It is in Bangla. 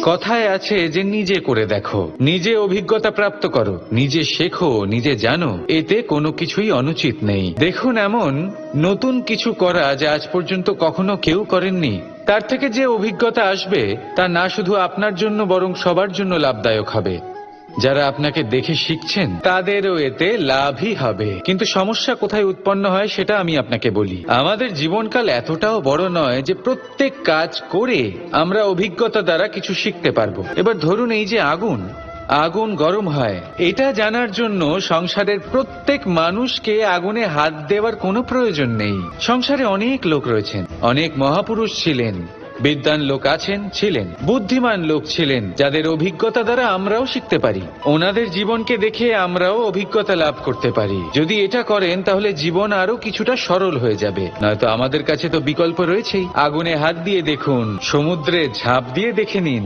কথায় আছে যে নিজে করে দেখো, নিজে অভিজ্ঞতা প্রাপ্ত করো, নিজে শেখো, নিজে জানো, এতে কোনো কিছুই অনুচিত নেই। দেখুন, এমন নতুন কিছু করা যা আজ পর্যন্ত কখনো কেউ করেননি, তার থেকে যে অভিজ্ঞতা আসবে তা না শুধু আপনার জন্য বরং সবার জন্য লাভদায়ক হবে। যারা আপনাকে দেখে শিখছেন তাদেরও এতে লাভই হবে। কিন্তু সমস্যা কোথায় উৎপন্ন হয় সেটা আমি আপনাকে বলি। আমাদের জীবনকাল এতটাও বড় নয় যে প্রত্যেক কাজ করে আমরা অভিজ্ঞতা দ্বারা কিছু শিখতে পারবো। এবার ধরুন, এই যে আগুন গরম হয়, এটা জানার জন্য সংসারের প্রত্যেক মানুষকে আগুনে হাত দেওয়ার কোনো প্রয়োজন নেই। সংসারে অনেক লোক রয়েছেন, অনেক মহাপুরুষ ছিলেন, বিদ্বান লোক আছেন, ছিলেন, বুদ্ধিমান লোক ছিলেন, যাদের অভিজ্ঞতা দ্বারা আমরাও শিখতে পারি। ওনাদের জীবনকে দেখে আমরাও অভিজ্ঞতা লাভ করতে পারি। যদি এটা করেন তাহলে জীবন আরো কিছুটা সরল হয়ে যাবে। নয়তো আমাদের কাছে তো বিকল্প রয়েছেই। আগুনে হাত দিয়ে দেখুন, সমুদ্রে ঝাঁপ দিয়ে দেখে নিন।